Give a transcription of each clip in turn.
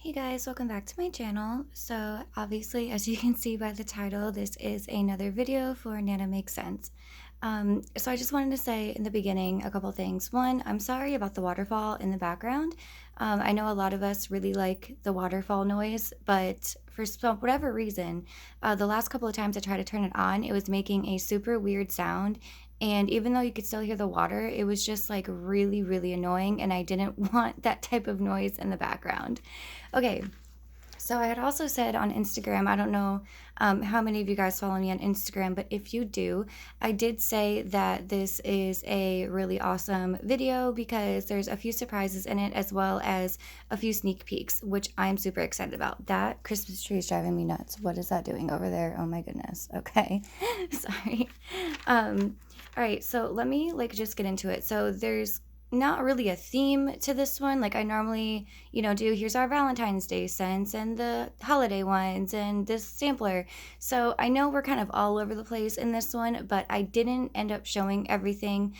Hey guys, welcome back to my channel. So obviously, as you can see by the title, this is another video for Nana Makes Sense. So I just wanted to say in the beginning a couple things. One, I'm sorry about the waterfall in the background. I know a lot of us really like the waterfall noise, but for whatever reason, the last couple of times I tried to turn it on, it was making a super weird sound. And even though you could still hear the water, it was just like really, really annoying. And I didn't want that type of noise in the background. Okay, so I had also said on Instagram, I don't know how many of you guys follow me on Instagram, but if you do, I did say that this is a really awesome video because there's a few surprises in it as well as a few sneak peeks, which I'm super excited about. That Christmas tree is driving me nuts. What is that doing over there? Oh my goodness. Okay, sorry. All right, so let me just get into it. So there's not really a theme to this one. Like I normally, do here's our Valentine's Day scents and the holiday ones and this sampler. So I know we're kind of all over the place in this one, but I didn't end up showing everything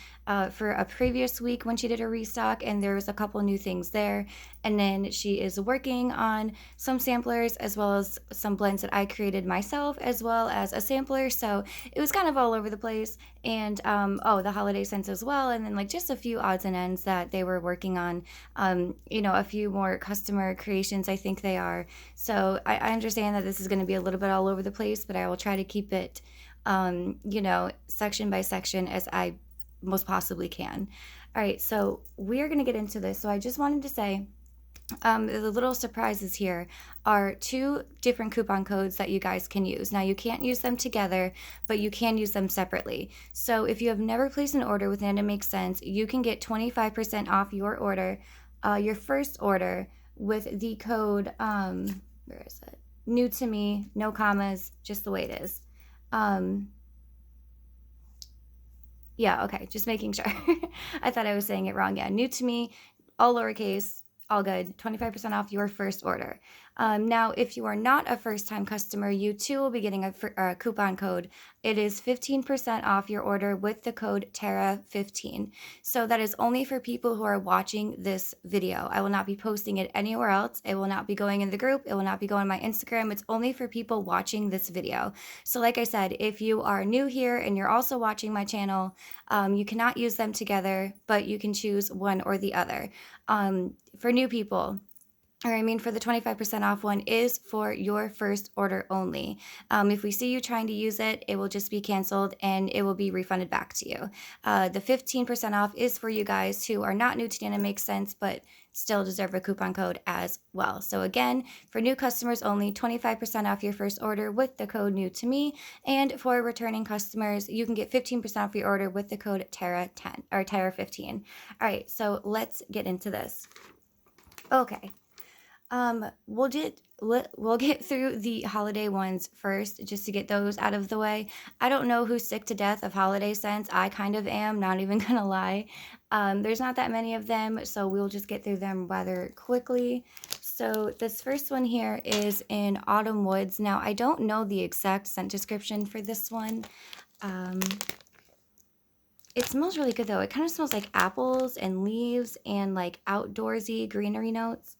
for a previous week when she did a restock, and there was a couple new things there. And then she is working on some samplers as well as some blends that I created myself as well as a sampler. So it was kind of all over the place. And the holiday scents as well, and then just a few odds and ends that they were working on. A few more customer creations, I think they are. So I understand that this is going to be a little bit all over the place, but I will try to keep it section by section as I most possibly can. All right, so we are going to get into this. So I just wanted to say the little surprises here are two different coupon codes that you guys can use. Now, you can't use them together, but you can use them separately. So if you have never placed an order with Nana Makes Sense, you can get 25% off your order, your first order, with the code, where is it? New to me, no commas, just the way it is. Yeah, okay, just making sure. I thought I was saying it wrong. Yeah, new to me, all lowercase, all good. 25% off your first order. Now, if you are not a first-time customer, you too will be getting a coupon code. It is 15% off your order with the code TARA15. So that is only for people who are watching this video. I will not be posting it anywhere else. It will not be going in the group. It will not be going on my Instagram. It's only for people watching this video. So like I said, if you are new here and you're also watching my channel, you cannot use them together, but you can choose one or the other. For new people, for the 25% off one is for your first order only. If we see you trying to use it, it will just be canceled and it will be refunded back to you. The 15% off is for you guys who are not new to Nana Makes Sense, but still deserve a coupon code as well. So again, for new customers only, 25% off your first order with the code new to me. And for returning customers, you can get 15% off your order with the code TARA10 or TARA15. All right, so let's get into this. Okay. We'll get through the holiday ones first, just to get those out of the way. I don't know who's sick to death of holiday scents. I kind of am, not even gonna lie. There's not that many of them, so we'll just get through them rather quickly. So this first one here is in Autumn Woods. Now, I don't know the exact scent description for this one. It smells really good though. It kind of smells like apples and leaves and like outdoorsy greenery notes.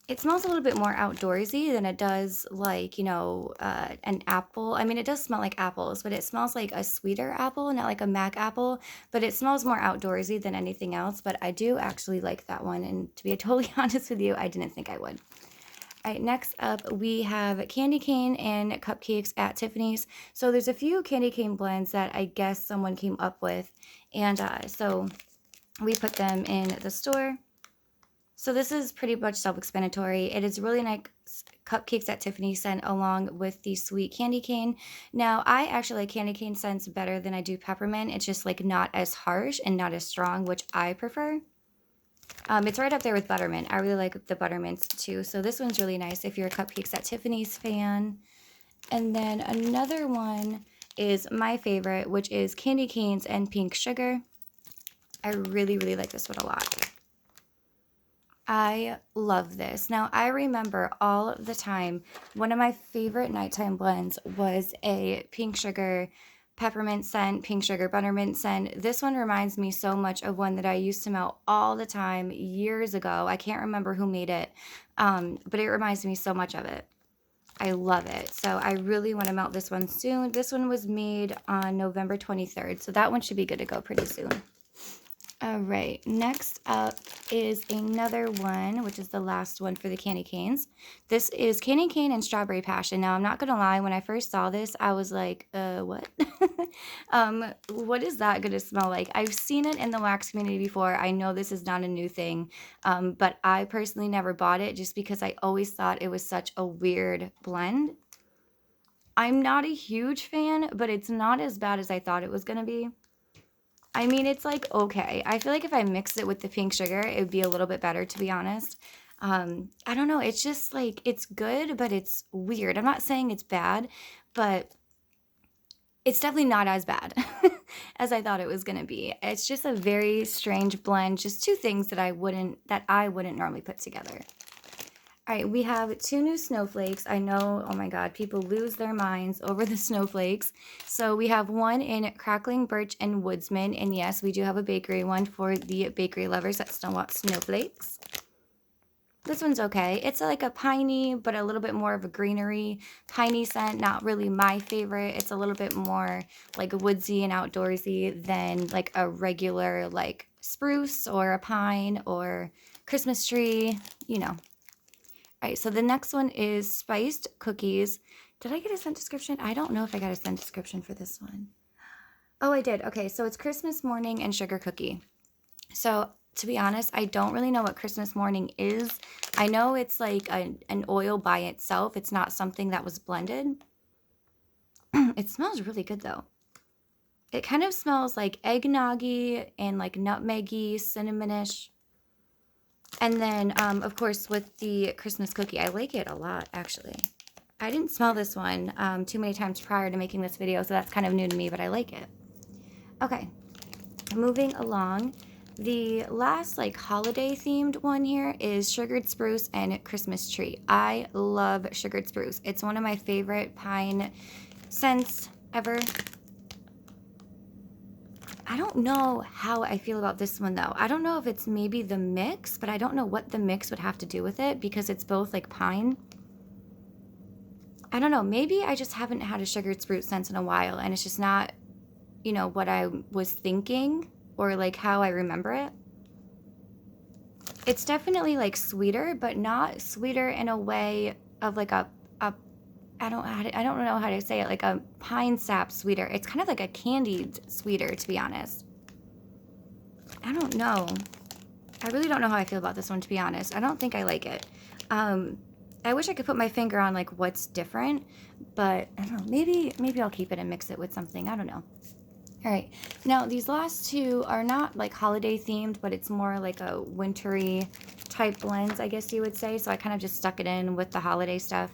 It smells a little bit more outdoorsy than it does an apple. I mean, it does smell like apples, but it smells like a sweeter apple, not like a Mac apple, but it smells more outdoorsy than anything else. But I do actually like that one. And to be totally honest with you, I didn't think I would. All right, next up, we have candy cane and cupcakes at Tiffany's. So there's a few candy cane blends that I guess someone came up with. And so we put them in the store. So this is pretty much self-explanatory. It is really nice cupcakes at Tiffany scent along with the sweet candy cane. Now, I actually like candy cane scents better than I do peppermint. It's just not as harsh and not as strong, which I prefer. It's right up there with buttermint. I really like the buttermints too. So this one's really nice if you're a cupcakes at Tiffany's fan. And then another one is my favorite, which is candy canes and pink sugar. I really, really like this one a lot. I love this. Now, I remember all the time, one of my favorite nighttime blends was a pink sugar peppermint scent, pink sugar buttermint scent. This one reminds me so much of one that I used to melt all the time years ago. I can't remember who made it, but it reminds me so much of it. I love it. So I really want to melt this one soon. This one was made on November 23rd, so that one should be good to go pretty soon. All right, next up is another one, which is the last one for the candy canes. This is candy cane and strawberry passion. Now, I'm not gonna lie, when I first saw this, I was like, what? What is that gonna smell like? I've seen it in the wax community before. I know this is not a new thing, but I personally never bought it just because I always thought it was such a weird blend. I'm not a huge fan, but it's not as bad as I thought it was gonna be. I mean, it's like, okay. I feel like if I mix it with the pink sugar, it would be a little bit better, to be honest. I don't know. It's just like, it's good, but it's weird. I'm not saying it's bad, but it's definitely not as bad as I thought it was going to be. It's just a very strange blend. Just two things that I wouldn't normally put together. All right, we have 2 new snowflakes. I know, oh my God, people lose their minds over the snowflakes. So we have one in Crackling Birch and Woodsman. And yes, we do have a bakery one for the bakery lovers that still want snowflakes. This one's okay. It's like a piney, but a little bit more of a greenery piney scent. Not really my favorite. It's a little bit more like woodsy and outdoorsy than like a regular like spruce or a pine or Christmas tree, you know. All right, so the next one is spiced cookies. Did I get a scent description? I don't know if I got a scent description for this one. Oh, I did. Okay, so it's Christmas morning and sugar cookie. So to be honest, I don't really know what Christmas morning is. I know it's like an oil by itself. It's not something that was blended. It smells really good though. It kind of smells like eggnoggy and like nutmeggy, cinnamonish. And then, of course, with the Christmas cookie, I like it a lot, actually. I didn't smell this one too many times prior to making this video, so that's kind of new to me, but I like it. Okay, moving along. The last, like, holiday-themed one here is Sugared Spruce and Christmas Tree. I love Sugared Spruce. It's one of my favorite pine scents ever. I don't know how I feel about this one, though. I don't know if it's maybe the mix, but I don't know what the mix would have to do with it because it's both, like, pine. I don't know. Maybe I just haven't had a sugared spruce scent in a while, and it's just not, you know, what I was thinking or, like, how I remember it. It's definitely, like, sweeter, but not sweeter in a way of, like, I don't know how to say it, like a pine sap sweeter. It's kind of like a candied sweeter, to be honest. I don't know. I really don't know how I feel about this one, to be honest. I don't think I like it. I wish I could put my finger on like what's different, but I don't know. Maybe I'll keep it and mix it with something. I don't know. All right. Now, these last two are not like holiday themed, but it's more like a wintry type blends, I guess you would say. So I kind of just stuck it in with the holiday stuff.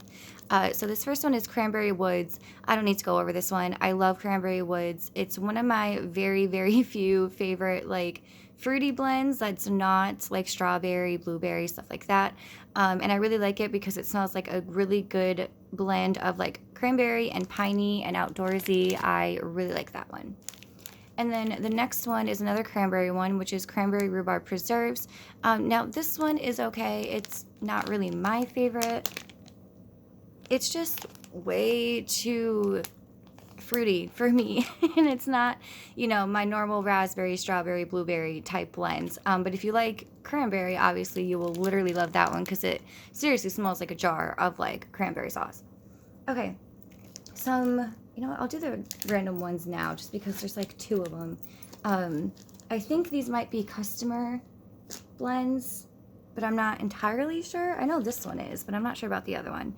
So this first one is Cranberry Woods. I don't need to go over this one. I love Cranberry Woods. It's one of my very, very few favorite like fruity blends that's not like strawberry, blueberry, stuff like that. And I really like it because it smells like a really good blend of like cranberry and piney and outdoorsy. I really like that one. And then the next one is another cranberry one, which is Cranberry Rhubarb Preserves. Now, this one is okay. It's not really my favorite. It's just way too fruity for me. And it's not, you know, my normal raspberry, strawberry, blueberry type blends. But if you like cranberry, obviously you will literally love that one because it seriously smells like a jar of like cranberry sauce. Okay, you know what, I'll do the random ones now just because there's like 2 of them. I think these might be customer blends, but I'm not entirely sure. I know this one is, but I'm not sure about the other one.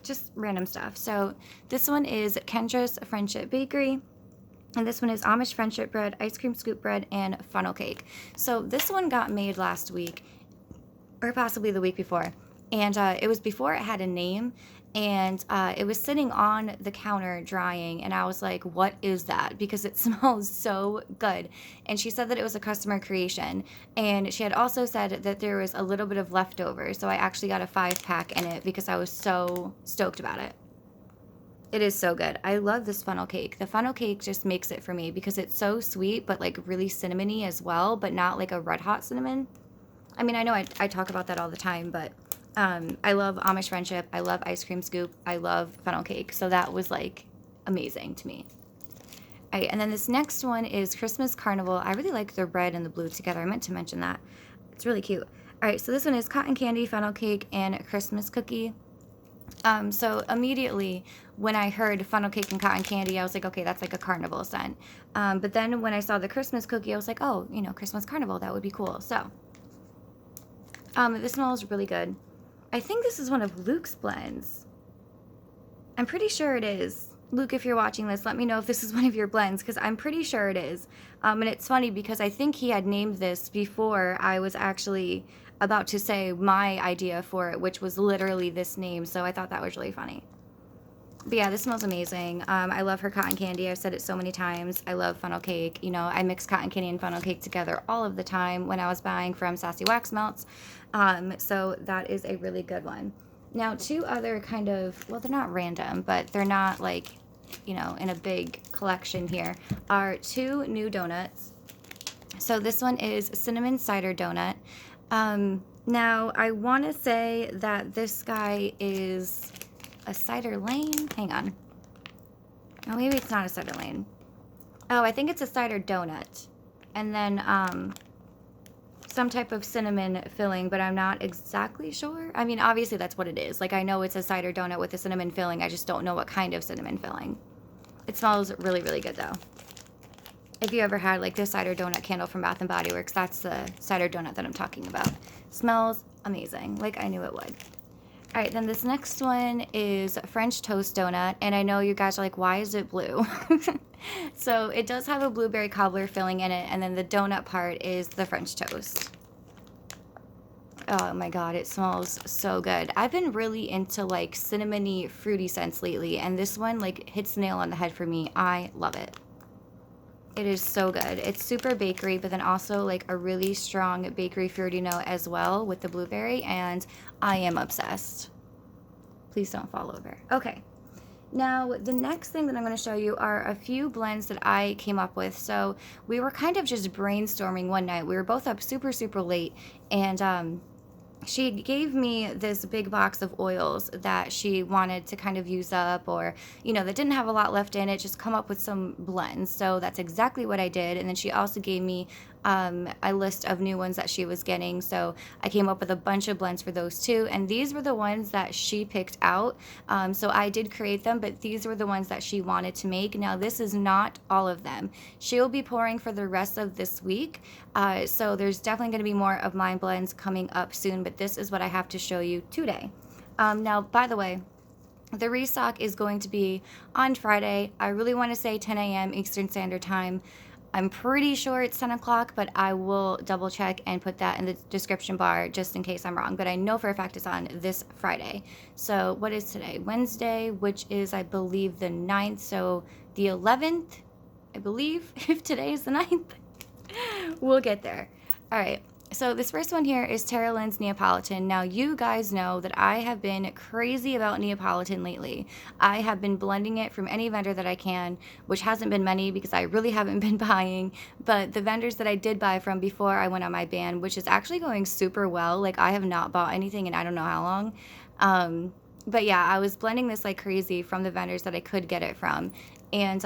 Just random stuff. So this one is Kendra's Friendship Bakery. And this one is Amish Friendship Bread, Ice Cream Scoop Bread, and Funnel Cake. So this one got made last week, or possibly the week before. And it was before it had a name. And it was sitting on the counter drying, and I was like, what is that? Because it smells so good. And she said that it was a customer creation, and she had also said that there was a little bit of leftover, so I actually got a 5-pack in it because I was so stoked about it. It is so good. I love this funnel cake. The funnel cake just makes it for me because it's so sweet, but like really cinnamony as well, but not like a red hot cinnamon. I mean, I know I talk about that all the time, but I love Amish Friendship. I love Ice Cream Scoop. I love funnel cake. So that was like amazing to me. All right, and then this next one is Christmas Carnival. I really like the red and the blue together. I meant to mention that. It's really cute. All right, so this one is cotton candy, funnel cake, and a Christmas cookie. So immediately when I heard funnel cake and cotton candy, I was like, okay, that's like a carnival scent. But then when I saw the Christmas cookie, I was like, oh, you know, Christmas carnival, that would be cool. So this smells really good. I think this is one of Luke's blends. I'm pretty sure it is. Luke, if you're watching this, let me know if this is one of your blends, because I'm pretty sure it is. And it's funny because I think he had named this before I was actually about to say my idea for it, which was literally this name. So I thought that was really funny. But yeah, this smells amazing. I love her cotton candy. I've said it so many times. I love funnel cake. You know, I mix cotton candy and funnel cake together all of the time when I was buying from Sassy Wax Melts. So that is a really good one. Now, two other kind of, well, they're not random, but they're not like, you know, in a big collection here, are two new donuts. So this one is Cinnamon Cider Donut. Now, I want to say that this guy is a cider lane. Hang on. Oh, maybe it's not a cider lane. Oh, I think it's a cider donut. And then some type of cinnamon filling, but I'm not exactly sure. I mean, obviously that's what it is. Like, I know it's a cider donut with a cinnamon filling. I just don't know what kind of cinnamon filling. It smells really, really good, though. If you ever had, like, this cider donut candle from Bath & Body Works, that's the cider donut that I'm talking about. Smells amazing, like I knew it would. All right, then this next one is French Toast Donut, and I know you guys are like, why is it blue? So it does have a blueberry cobbler filling in it, and then the donut part is the French toast. Oh my god, it smells so good. I've been really into like cinnamony, fruity scents lately, and this one like hits the nail on the head for me. I love it. It is so good. It's super bakery, but then also like a really strong bakery fruity note as well with the blueberry, and I am obsessed. Please don't fall over. Okay. Now, the next thing that I'm going to show you are a few blends that I came up with. So we were kind of just brainstorming one night. We were both up super, super late, and she gave me this big box of oils that she wanted to kind of use up, or, you know, that didn't have a lot left in it, just come up with some blends. So that's exactly what I did. And then she also gave me a list of new ones that she was getting. So I came up with a bunch of blends for those too. And these were the ones that she picked out. So I did create them, but these were the ones that she wanted to make. Now, this is not all of them. She'll be pouring for the rest of this week. So there's definitely going to be more of my blends coming up soon, but this is what I have to show you today. Now, by the way, the restock is going to be on Friday. I really want to say 10 a.m. Eastern Standard Time. I'm pretty sure it's 10 o'clock, but I will double check and put that in the description bar just in case I'm wrong. But I know for a fact it's on this Friday. So what is today? Wednesday, which is, I believe, the 9th. So the 11th, I believe, if today is the 9th. We'll get there. All right. So this first one here is Tara Lynn's Neapolitan. Now, you guys know that I have been crazy about Neapolitan lately. I have been blending it from any vendor that I can, which hasn't been many because I really haven't been buying. But the vendors that I did buy from before I went on my ban, which is actually going super well. Like, I have not bought anything in I don't know how long. But yeah, I was blending this like crazy from the vendors that I could get it from. And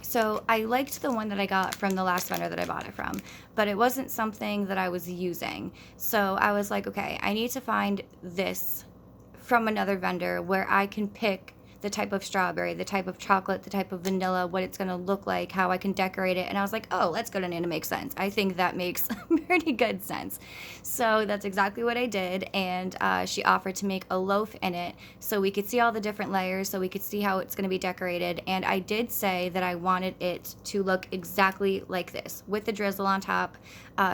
so I liked the one that I got from the last vendor that I bought it from, but it wasn't something that I was using. So I was like, okay, I need to find this from another vendor where I can pick the type of strawberry, the type of chocolate, the type of vanilla, what it's going to look like, how I can decorate it. And I was like, oh, let's go to Nana Makes Sense. I think that makes pretty good sense. So that's exactly what I did. And she offered to make a loaf in it so we could see all the different layers, so we could see how it's going to be decorated. And I did say that I wanted it to look exactly like this, with the drizzle on top,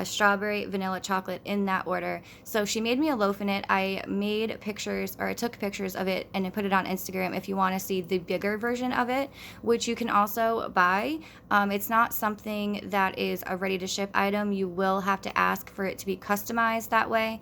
strawberry, vanilla, chocolate, in that order. So she made me a loaf in it. I made pictures, or I took pictures of it and I put it on Instagram if you want to see the bigger version of it, which you can also buy. It's not something that is a ready to ship item. You will have to ask for it to be customized that way.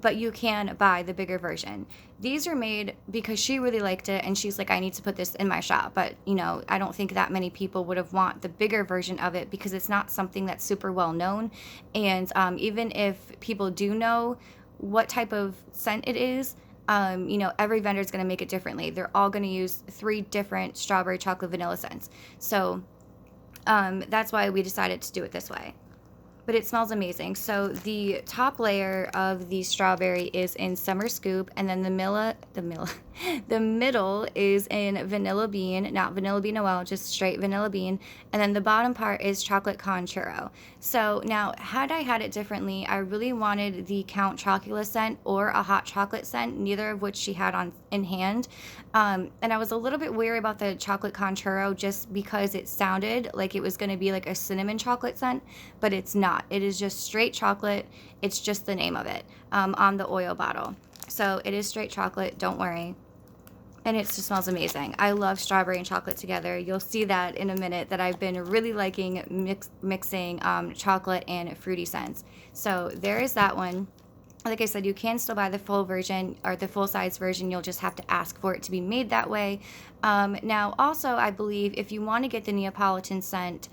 but you can buy the bigger version. These are made because she really liked it and she's like, I need to put this in my shop. But, you know, I don't think that many people would have want the bigger version of it because it's not something that's super well known. And even if people do know what type of scent it is, you know, every vendor is going to make it differently. They're all going to use 3 different strawberry, chocolate, vanilla scents. So that's why we decided to do it this way. But it smells amazing. So the top layer of the strawberry is in Summer Scoop, and then the middle is in Vanilla Bean, not Vanilla Bean Noel, just straight Vanilla Bean, and then the bottom part is Chocolate Con Churro. So now, had I had it differently, I really wanted the Count Chocula scent or a hot chocolate scent, neither of which she had on in hand. And I was a little bit weary about the Chocolate Con Churro just because it sounded like it was going to be like a cinnamon chocolate scent, but it's not. It is just straight chocolate. It's just the name of it on the oil bottle. So it is straight chocolate, don't worry. And it just smells amazing. I love strawberry and chocolate together. You'll see that in a minute that I've been really liking mixing chocolate and fruity scents. So there is that one. Like I said, you can still buy the full version or the full size version. You'll just have to ask for it to be made that way. Now, also, I believe if you want to get the Neapolitan scent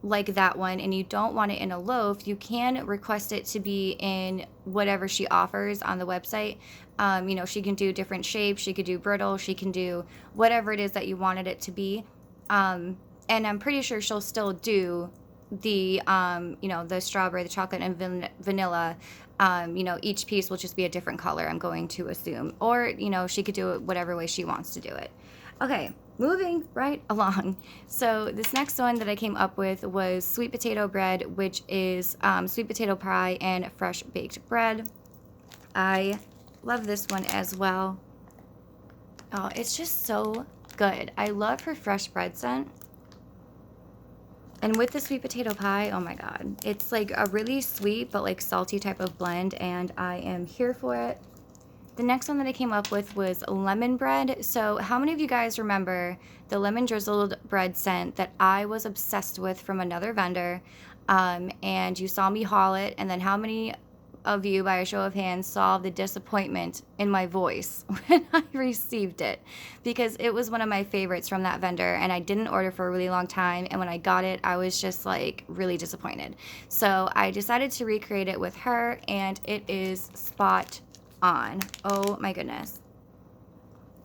like that one and you don't want it in a loaf, you can request it to be in whatever she offers on the website. You know, she can do different shapes. She could do brittle. She can do whatever it is that you wanted it to be. And I'm pretty sure she'll still do the, you know, the strawberry, the chocolate, and vanilla. You know, each piece will just be a different color, I'm going to assume. Or, you know, she could do it whatever way she wants to do it. Okay, moving right along. So this next one that I came up with was sweet potato bread, which is sweet potato pie and fresh baked bread. I love this one as well. Oh, it's just so good. I love her fresh bread scent. And with the sweet potato pie, oh my God, it's like a really sweet but like salty type of blend, and I am here for it. The next one that I came up with was lemon bread. So how many of you guys remember the lemon drizzled bread scent that I was obsessed with from another vendor? And you saw me haul it, and then how many of you, by a show of hands, saw the disappointment in my voice when I received it, because it was one of my favorites from that vendor and I didn't order for a really long time, and when I got it I was just like really disappointed. So I decided to recreate it with her, and it is spot on. Oh my goodness.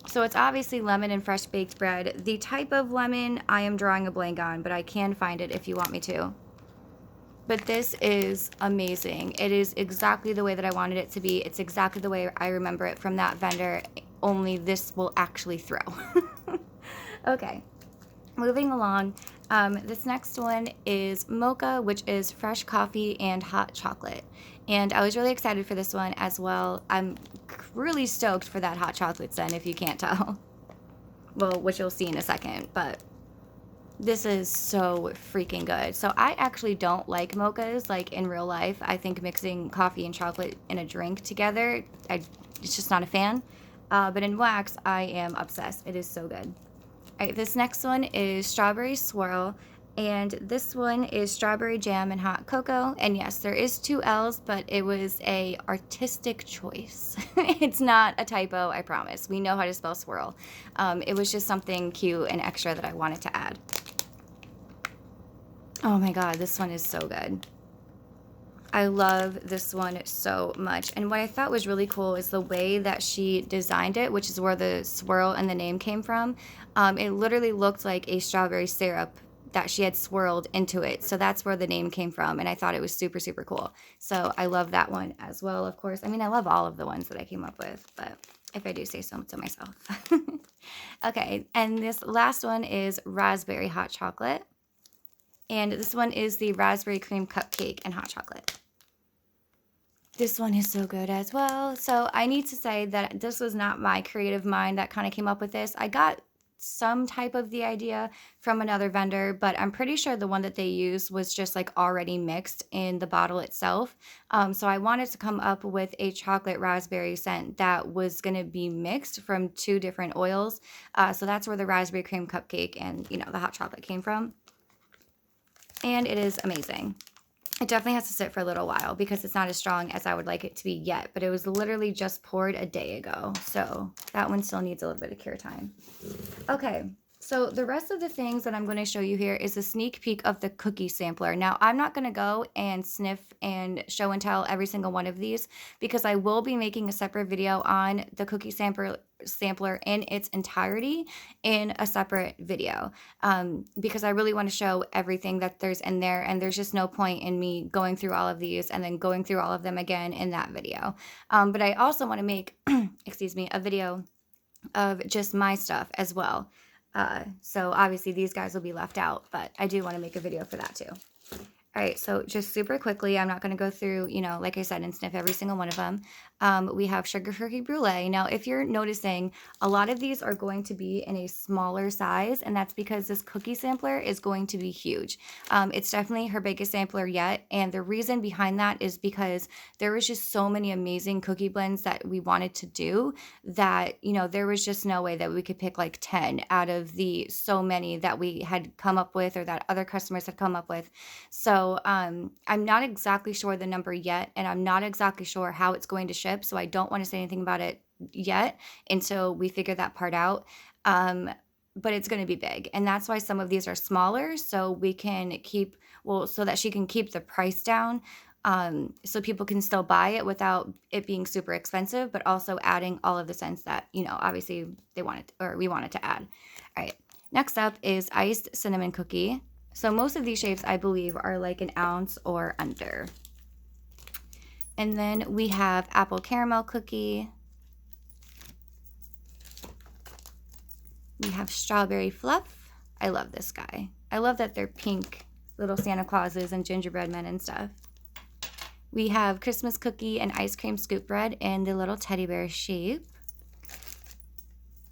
So it's obviously lemon and fresh baked bread. The type of lemon I am drawing a blank on, but I can find it if you want me to. But this is amazing. It is exactly the way that I wanted it to be. It's exactly the way I remember it from that vendor, only this will actually throw. Okay, moving along. This next one is mocha, which is fresh coffee and hot chocolate. And I was really excited for this one as well. I'm really stoked for that hot chocolate scent, if you can't tell. Well, which you'll see in a second, but this is so freaking good. So I actually don't like mochas like in real life. I think mixing coffee and chocolate in a drink together, it's just not a fan. But in wax, I am obsessed. It is so good. All right, this next one is strawberry swirl. And this one is strawberry jam and hot cocoa. And yes, there is 2 L's, but it was a artistic choice. It's not a typo, I promise. We know how to spell swirl. It was just something cute and extra that I wanted to add. Oh my God, this one is so good. I love this one so much. And what I thought was really cool is the way that she designed it, which is where the swirl and the name came from. It literally looked like a strawberry syrup that she had swirled into it. So that's where the name came from. And I thought it was super, super cool. So I love that one as well, of course. I mean, I love all of the ones that I came up with, but if I do say so to myself. Okay, and this last one is raspberry hot chocolate. And this one is the raspberry cream cupcake and hot chocolate. This one is so good as well. So I need to say that this was not my creative mind that kind of came up with this. I got some type of the idea from another vendor, but I'm pretty sure the one that they used was just like already mixed in the bottle itself. So I wanted to come up with a chocolate raspberry scent that was going to be mixed from 2 different oils. So that's where the raspberry cream cupcake and, you know, the hot chocolate came from. And it is amazing. It definitely has to sit for a little while because it's not as strong as I would like it to be yet, but it was literally just poured a day ago. So that one still needs a little bit of cure time. Okay, so the rest of the things that I'm going to show you here is a sneak peek of the cookie sampler. Now, I'm not going to go and sniff and show and tell every single one of these because I will be making a separate video on the cookie sampler in its entirety in a separate video, because I really want to show everything that there's in there, and there's just no point in me going through all of these and then going through all of them again in that video. But I also want to make, excuse me, a video of just my stuff as well. So obviously these guys will be left out, but I do want to make a video for that too. All right, so just super quickly, I'm not going to go through, you know, like I said, and sniff every single one of them. We have Sugar Cookie Brulee. Now, if you're noticing, a lot of these are going to be in a smaller size, and that's because this cookie sampler is going to be huge. It's definitely her biggest sampler yet, and the reason behind that is because there was just so many amazing cookie blends that we wanted to do that, you know, there was just no way that we could pick like 10 out of the so many that we had come up with or that other customers had come up with. So I'm not exactly sure the number yet, and I'm not exactly sure how it's going to ship, so I don't want to say anything about it yet until we figure that part out. But it's going to be big, and that's why some of these are smaller, so we can keep, well, so that she can keep the price down, so people can still buy it without it being super expensive, but also adding all of the scents that, you know, obviously they wanted, or we wanted to add. All right, next up is iced cinnamon cookie. So most of these shapes, I believe, are like an ounce or under. And then we have apple caramel cookie. We have strawberry fluff. I love this guy. I love that they're pink little Santa Clauses and gingerbread men and stuff. We have Christmas cookie and ice cream scoop bread in the little teddy bear shape.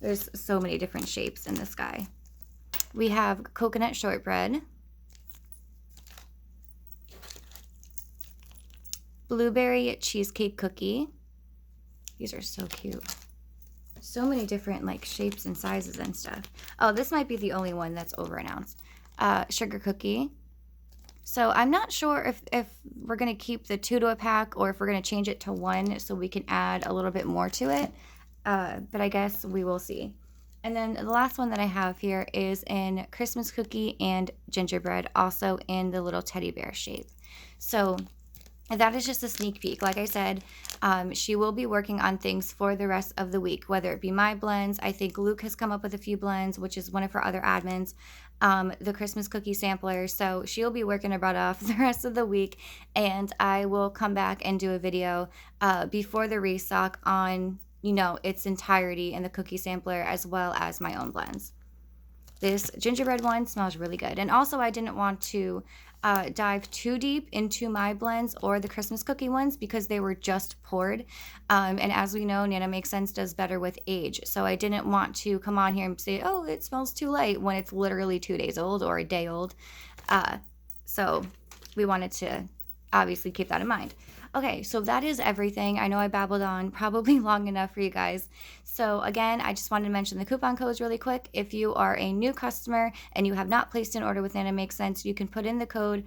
There's so many different shapes in this guy. We have coconut shortbread, blueberry cheesecake cookie. These are so cute. So many different like shapes and sizes and stuff. Oh, this might be the only one that's over an ounce. Sugar cookie. So I'm not sure if we're going to keep the 2 to a pack or if we're going to change it to 1 so we can add a little bit more to it. But I guess we will see. And then the last one that I have here is in Christmas cookie and gingerbread, also in the little teddy bear shape. So that is just a sneak peek. Like I said, she will be working on things for the rest of the week, whether it be my blends. I think Luke has come up with a few blends, which is one of her other admins, the Christmas cookie sampler. So she'll be working her butt off the rest of the week, and I will come back and do a video before the restock on, you know, its entirety in the cookie sampler, as well as my own blends. This gingerbread one smells really good. And also I didn't want to dive too deep into my blends or the Christmas cookie ones because they were just poured. And as we know, Nana Makes Sense does better with age. So I didn't want to come on here and say, oh, it smells too light when it's literally 2 days old or a day old. So we wanted to obviously keep that in mind. Okay, so that is everything. I know I babbled on probably long enough for you guys. So again, I just wanted to mention the coupon codes really quick. If you are a new customer and you have not placed an order with Nana Makes Sense, you can put in the code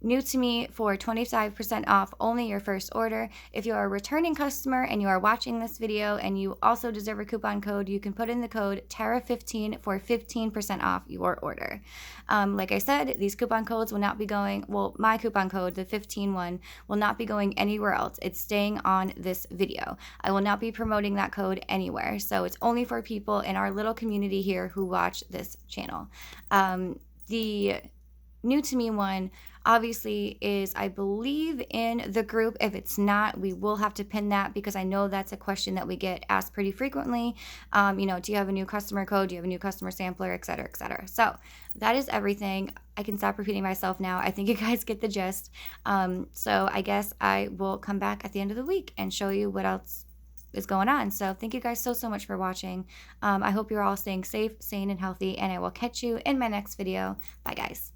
new to me for 25% off only your first order. If you are a returning customer and you are watching this video and you also deserve a coupon code, you can put in the code TARA15 for 15% off your order. Like I said, these coupon codes will not be going, well, my coupon code, the 15 one, will not be going anywhere else. It's staying on this video. I will not be promoting that code anywhere. So it's only for people in our little community here who watch this channel. The new to me one obviously is, I believe, in the group. If it's not, we will have to pin that because I know that's a question that we get asked pretty frequently. You know, do you have a new customer code? Do you have a new customer sampler, et cetera, et cetera. So that is everything. I can stop repeating myself now. I think you guys get the gist. So I guess I will come back at the end of the week and show you what else is going on. So thank you guys so much for watching. I hope you're all staying safe, sane, and healthy, and I will catch you in my next video. Bye, guys.